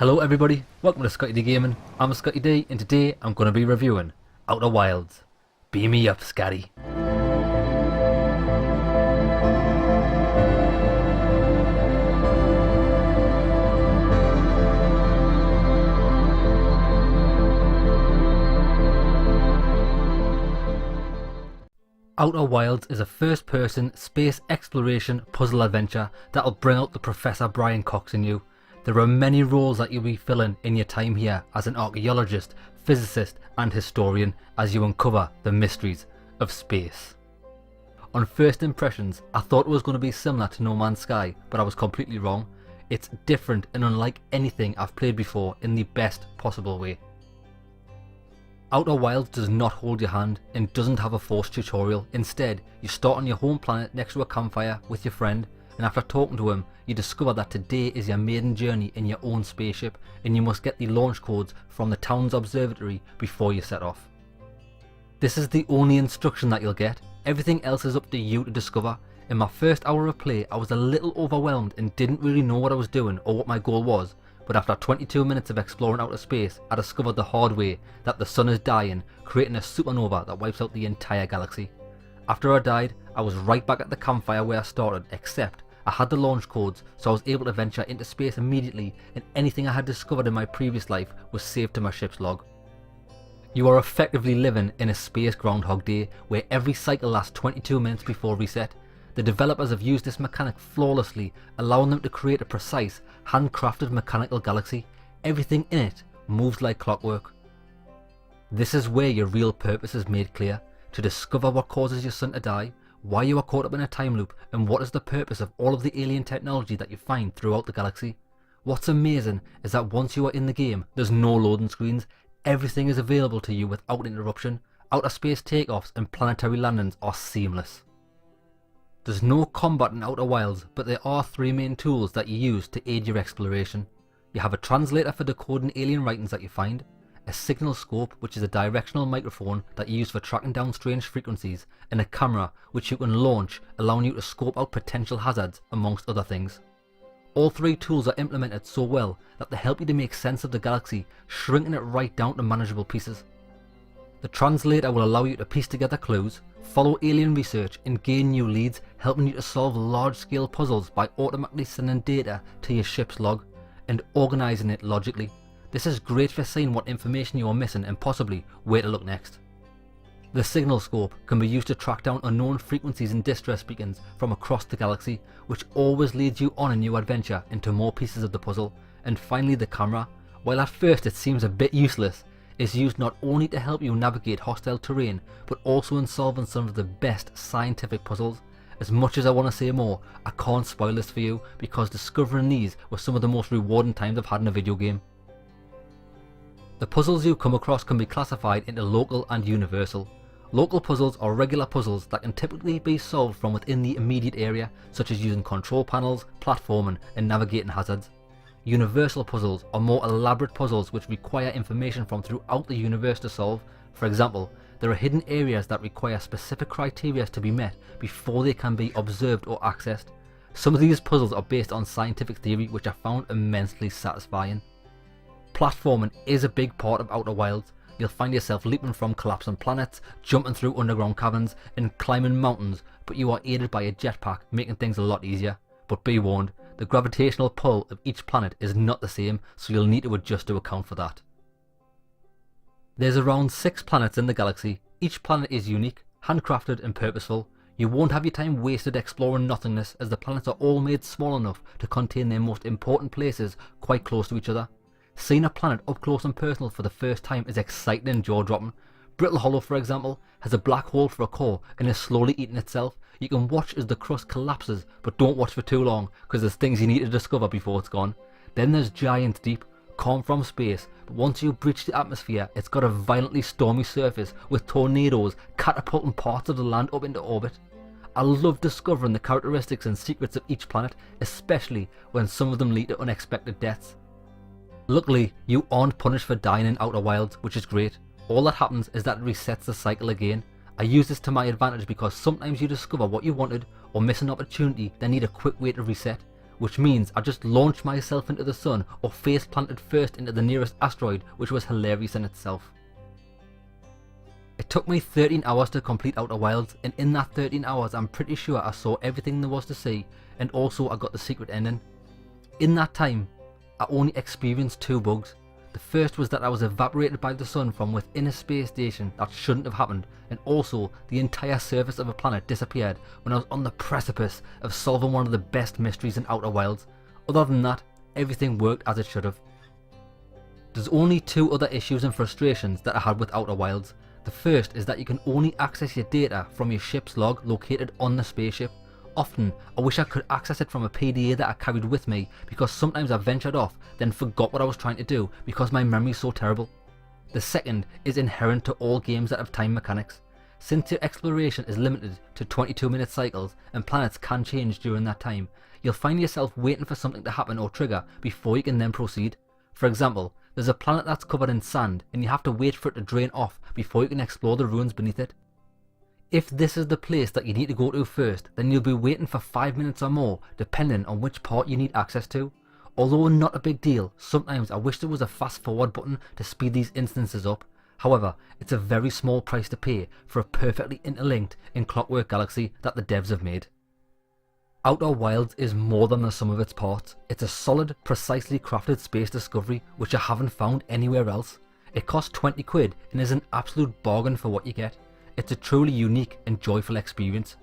Hello everybody, welcome to ScottyDGaming. I'm Scotty D and today I'm going to be reviewing Outer Wilds. Beam me up, Scotty. Outer Wilds is a first-person space exploration puzzle adventure that'll bring out the Professor Brian Cox in you. There are many roles that you'll be filling in your time here as an archaeologist, physicist and historian as you uncover the mysteries of space. On first impressions, I thought it was going to be similar to No Man's Sky, but I was completely wrong. It's different and unlike anything I've played before in the best possible way. Outer Wilds does not hold your hand and doesn't have a forced tutorial. Instead, you start on your home planet next to a campfire with your friend, and after talking to him, you discover that today is your maiden journey in your own spaceship and you must get the launch codes from the town's observatory before you set off. This is the only instruction that you'll get. Everything else is up to you to discover. In my first hour of play, I was a little overwhelmed and didn't really know what I was doing or what my goal was, but after 22 minutes of exploring outer space, I discovered the hard way that the sun is dying, creating a supernova that wipes out the entire galaxy. After I died, I was right back at the campfire where I started, except I had the launch codes, so I was able to venture into space immediately, and anything I had discovered in my previous life was saved to my ship's log. You are effectively living in a space Groundhog Day, where every cycle lasts 22 minutes before reset. The developers have used this mechanic flawlessly, allowing them to create a precise, handcrafted mechanical galaxy. Everything in it moves like clockwork. This is where your real purpose is made clear: to discover what causes your son to die, why you are caught up in a time loop, and what is the purpose of all of the alien technology that you find throughout the galaxy. What's amazing is that once you are in the game, there's no loading screens. Everything is available to you without interruption. Outer space takeoffs and planetary landings are seamless. There's no combat in Outer Wilds, but there are three main tools that you use to aid your exploration. You have a translator for decoding alien writings that you find, a signal scope, which is a directional microphone that you use for tracking down strange frequencies, and a camera which you can launch, allowing you to scope out potential hazards amongst other things. All three tools are implemented so well that they help you to make sense of the galaxy, shrinking it right down to manageable pieces. The translator will allow you to piece together clues, follow alien research and gain new leads, helping you to solve large-scale puzzles by automatically sending data to your ship's log and organising it logically. This is great for seeing what information you are missing and possibly where to look next. The signal scope can be used to track down unknown frequencies and distress beacons from across the galaxy, which always leads you on a new adventure into more pieces of the puzzle. And finally, the camera, while at first it seems a bit useless, is used not only to help you navigate hostile terrain, but also in solving some of the best scientific puzzles. As much as I want to say more, I can't spoil this for you, because discovering these were some of the most rewarding times I've had in a video game. The puzzles you come across can be classified into local and universal. Local puzzles are regular puzzles that can typically be solved from within the immediate area, such as using control panels, platforming and navigating hazards. Universal puzzles are more elaborate puzzles which require information from throughout the universe to solve. For example, there are hidden areas that require specific criteria to be met before they can be observed or accessed. Some of these puzzles are based on scientific theory, which I found immensely satisfying. Platforming is a big part of Outer Wilds. You'll find yourself leaping from collapsing planets, jumping through underground caverns and climbing mountains, but you are aided by a jetpack, making things a lot easier. But be warned, the gravitational pull of each planet is not the same, so you'll need to adjust to account for that. There's around 6 planets in the galaxy. Each planet is unique, handcrafted and purposeful. You won't have your time wasted exploring nothingness, as the planets are all made small enough to contain their most important places quite close to each other. Seeing a planet up close and personal for the first time is exciting and jaw-dropping. Brittle Hollow, for example, has a black hole for a core and is slowly eating itself. You can watch as the crust collapses, but don't watch for too long, because there's things you need to discover before it's gone. Then there's Giant Deep, calm from space, but once you breach the atmosphere, it's got a violently stormy surface with tornadoes catapulting parts of the land up into orbit. I love discovering the characteristics and secrets of each planet, especially when some of them lead to unexpected deaths. Luckily, you aren't punished for dying in Outer Wilds, which is great. All that happens is that it resets the cycle again. I use this to my advantage because sometimes you discover what you wanted or miss an opportunity that need a quick way to reset. which means I just launched myself into the sun or face planted first into the nearest asteroid, which was hilarious in itself. It took me 13 hours to complete Outer Wilds, and in that 13 hours I'm pretty sure I saw everything there was to see, and also I got the secret ending. In that time, I only experienced 2 bugs. The first was that I was evaporated by the sun from within a space station that shouldn't have happened, and also the entire surface of a planet disappeared when I was on the precipice of solving one of the best mysteries in Outer Wilds. Other than that, everything worked as it should have. There's only 2 other issues and frustrations that I had with Outer Wilds. The first is that you can only access your data from your ship's log located on the spaceship. Often, I wish I could access it from a PDA that I carried with me, because sometimes I ventured off, then forgot what I was trying to do because my memory is so terrible. The second is inherent to all games that have time mechanics. Since your exploration is limited to 22-minute cycles and planets can change during that time, you'll find yourself waiting for something to happen or trigger before you can then proceed. For example, there's a planet that's covered in sand and you have to wait for it to drain off before you can explore the ruins beneath it. If this is the place that you need to go to first, then you'll be waiting for 5 minutes or more, depending on which part you need access to. Although not a big deal, sometimes I wish there was a fast forward button to speed these instances up. However, it's a very small price to pay for a perfectly interlinked and clockwork galaxy that the devs have made. Outer Wilds is more than the sum of its parts. It's a solid, precisely crafted space discovery which I haven't found anywhere else. It costs 20 quid and is an absolute bargain for what you get. It's a truly unique and joyful experience.